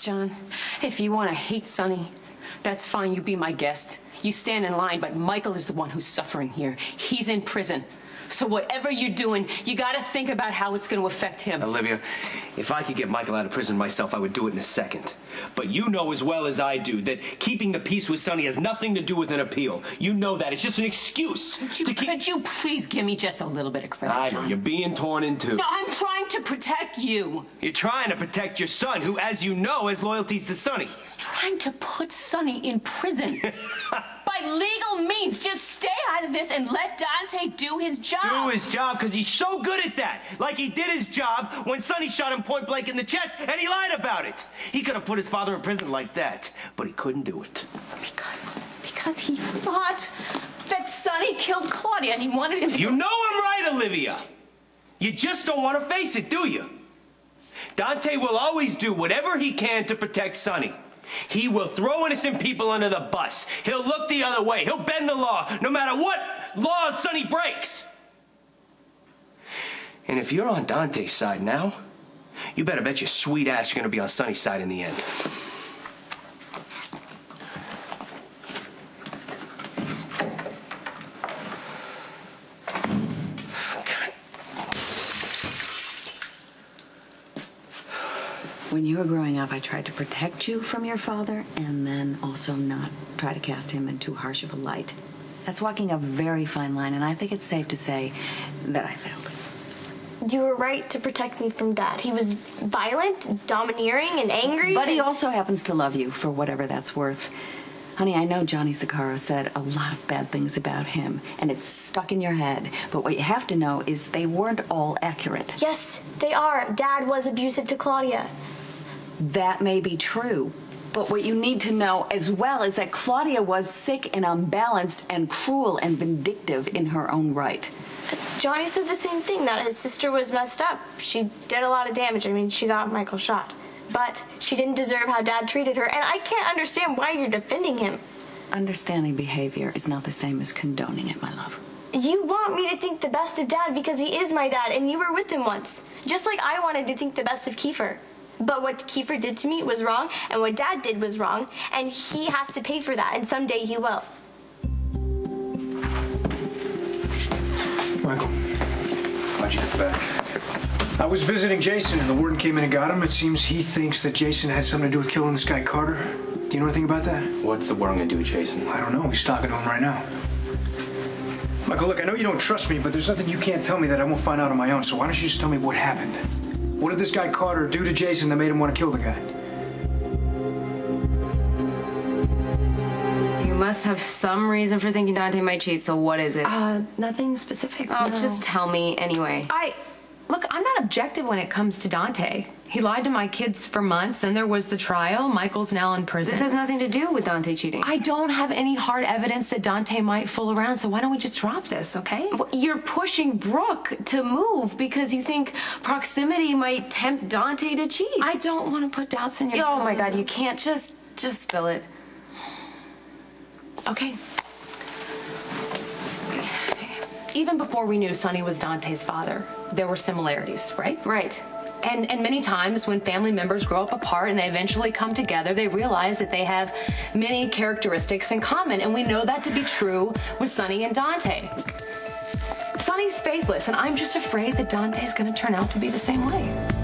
John, if you want to hate Sonny, that's fine. You be my guest. You stand in line, but Michael is the one who's suffering here. He's in prison. So whatever you're doing, you got to think about how it's going to affect him. Olivia, if I could get Michael out of prison myself, I would do it in a second. But you know as well as I do that keeping the peace with Sonny has nothing to do with an appeal. You know that. It's just an excuse to keep... Could you please give me just a little bit of credit, I know. John? You're being torn in two. No, I'm trying to protect you. You're trying to protect your son, who, as you know, has loyalties to Sonny. He's trying to put Sonny in prison. By legal means. Just stay out of this and let Dante do his job. Do his job because he's so good at that. Like he did his job when Sonny shot him point blank in the chest and he lied about it. He could have put his father in prison like that, but he couldn't do it. Because he thought that Sonny killed Claudia and he wanted him to... You know I'm right, Olivia. You just don't want to face it, do you? Dante will always do whatever he can to protect Sonny. He will throw innocent people under the bus. He'll look the other way. He'll bend the law, no matter what law Sonny breaks. And if you're on Dante's side now, you better bet your sweet ass you're gonna be on Sonny's side in the end. When you were growing up, I tried to protect you from your father and then also not try to cast him in too harsh of a light. That's walking a very fine line, and I think it's safe to say that I failed. You were right to protect me from Dad. He was violent, domineering, and angry. But he also happens to love you, for whatever that's worth. Honey, I know Johnny Sakara said a lot of bad things about him, and it's stuck in your head. But what you have to know is they weren't all accurate. Yes, they are. Dad was abusive to Claudia. That may be true, but what you need to know as well is that Claudia was sick and unbalanced and cruel and vindictive in her own right. Johnny said the same thing, that his sister was messed up. She did a lot of damage. I mean, she got Michael shot. But she didn't deserve how Dad treated her, and I can't understand why you're defending him. Understanding behavior is not the same as condoning it, my love. You want me to think the best of Dad because he is my dad, and you were with him once. Just like I wanted to think the best of Kiefer. But what Kiefer did to me was wrong, and what Dad did was wrong, and he has to pay for that, and someday he will. Michael. Why'd you get back? I was visiting Jason, and the warden came in and got him. It seems he thinks that Jason had something to do with killing this guy Carter. Do you know anything about that? What's the warden gonna do with Jason? I don't know. He's talking to him right now. Michael, look, I know you don't trust me, but there's nothing you can't tell me that I won't find out on my own, so why don't you just tell me what happened? What did this guy Carter do to Jason that made him want to kill the guy? You must have some reason for thinking Dante might cheat, so what is it? Nothing specific. Oh, no. just tell me anyway. Look, I'm not objective when it comes to Dante. He lied to my kids for months, then there was the trial. Michael's now in prison. This has nothing to do with Dante cheating. I don't have any hard evidence that Dante might fool around, so why don't we just drop this, okay? Well, you're pushing Brooke to move because you think proximity might tempt Dante to cheat. I don't want to put doubts in your Oh my God, you can't just spill it. Okay. Even before we knew Sonny was Dante's father, there were similarities, right? Right. And many times when family members grow up apart and they eventually come together, they realize that they have many characteristics in common. And we know that to be true with Sonny and Dante. Sonny's faithless, and I'm just afraid that Dante's gonna turn out to be the same way.